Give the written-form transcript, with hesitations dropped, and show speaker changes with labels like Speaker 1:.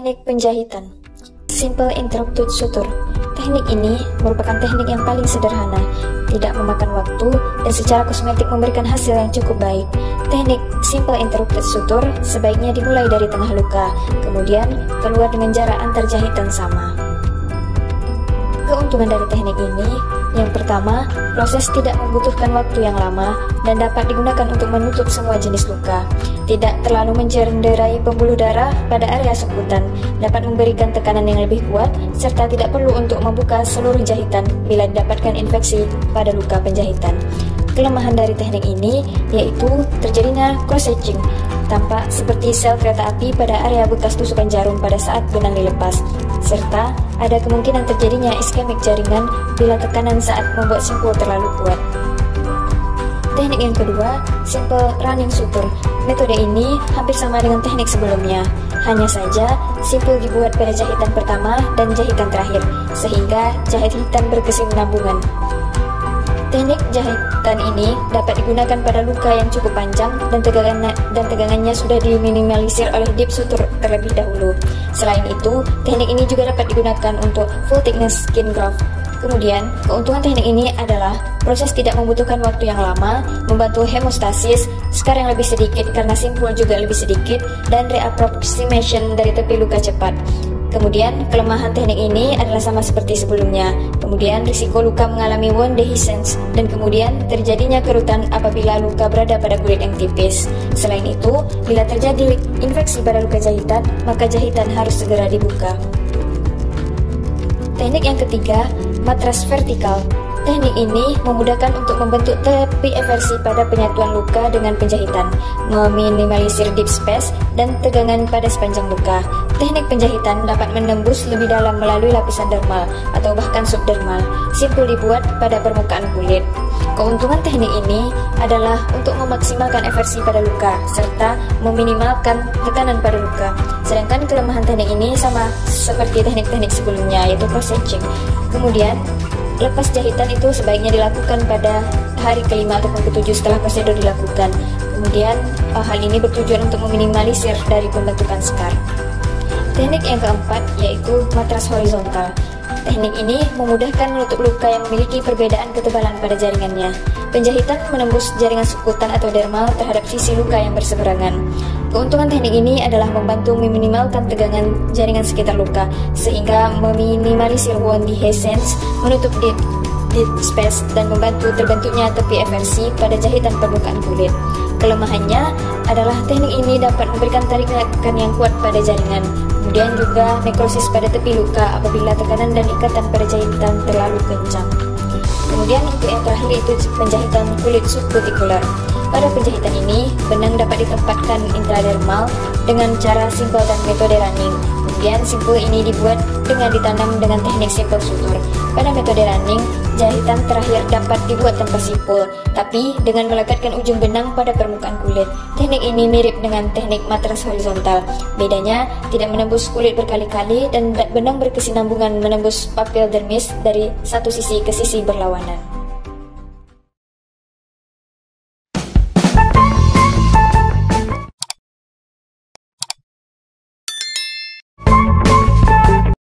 Speaker 1: Teknik penjahitan Simple Interrupted Suture. Teknik ini merupakan teknik yang paling sederhana, tidak memakan waktu, dan secara kosmetik memberikan hasil yang cukup baik. Teknik Simple Interrupted Suture sebaiknya dimulai dari tengah luka, kemudian keluar dengan jarak antar jahitan sama. Keuntungan dari teknik ini, yang pertama, proses tidak membutuhkan waktu yang lama dan dapat digunakan untuk menutup semua jenis luka. Tidak terlalu mencenderai pembuluh darah pada area sukutan, dapat memberikan tekanan yang lebih kuat, serta tidak perlu untuk membuka seluruh jahitan bila didapatkan infeksi pada luka penjahitan. Kelemahan dari teknik ini yaitu terjadinya cross-hatching, tampak seperti sel kereta api pada area bekas tusukan jarum pada saat benang dilepas, serta ada kemungkinan terjadinya iskemik jaringan bila tekanan saat membuat simpul terlalu kuat. Teknik yang kedua, simple running suture. Metode ini hampir sama dengan teknik sebelumnya, hanya saja simpul dibuat pada jahitan pertama dan jahitan terakhir, sehingga jahitan berkesinambungan. Teknik jahitan ini dapat digunakan pada luka yang cukup panjang dan tegangannya sudah diminimalisir oleh deep suture terlebih dahulu. Selain itu, teknik ini juga dapat digunakan untuk full thickness skin graft. Kemudian, keuntungan teknik ini adalah proses tidak membutuhkan waktu yang lama, membantu hemostasis, skar yang lebih sedikit karena simpul juga lebih sedikit, dan reapproximation dari tepi luka cepat. Kemudian, kelemahan teknik ini adalah sama seperti sebelumnya. Kemudian, risiko luka mengalami wound dehiscence, dan kemudian terjadinya kerutan apabila luka berada pada kulit yang tipis. Selain itu, bila terjadi infeksi pada luka jahitan, maka jahitan harus segera dibuka. Teknik yang ketiga, matras vertikal. Teknik ini memudahkan untuk membentuk tepi eversi pada penyatuan luka dengan penjahitan, meminimalisir deep space dan tegangan pada sepanjang luka. Teknik penjahitan dapat menembus lebih dalam melalui lapisan dermal atau bahkan subdermal. Simpul dibuat pada permukaan kulit. Keuntungan teknik ini adalah untuk memaksimalkan eversi pada luka serta meminimalkan tekanan pada luka. Sedangkan kelemahan teknik ini sama seperti teknik-teknik sebelumnya, yaitu cross-hatching. Kemudian, lepas jahitan itu sebaiknya dilakukan pada hari ke-5 ataupun ke-7 setelah prosedur dilakukan. Kemudian, hal ini bertujuan untuk meminimalisir dari pembentukan skar. Teknik yang keempat yaitu matras horizontal. Teknik ini memudahkan menutup luka yang memiliki perbedaan ketebalan pada jaringannya. Penjahitan menembus jaringan sukutan atau dermal terhadap sisi luka yang berseberangan. Keuntungan teknik ini adalah membantu meminimalkan tegangan jaringan sekitar luka, sehingga meminimalisir wound dehiscence, menutup deep space, dan membantu terbentuknya tepi eversi pada jahitan permukaan kulit. Kelemahannya adalah teknik ini dapat memberikan tarikan yang kuat pada jaringan, kemudian juga nekrosis pada tepi luka apabila tekanan dan ikatan pada jahitan terlalu kencang. Kemudian untuk yang terakhir itu penjahitan kulit subkutikular. Pada penjahitan ini, benang dapat ditempatkan intradermal dengan cara simpel dan metode running. Kemudian simpul ini dibuat dengan ditanam dengan teknik simple suture. Pada metode running, jahitan terakhir dapat dibuat tanpa simpul, tapi dengan melekatkan ujung benang pada permukaan kulit. Teknik ini mirip dengan teknik matras horizontal. Bedanya, tidak menembus kulit berkali-kali dan benang berkesinambungan menembus papil dermis dari satu sisi ke sisi berlawanan.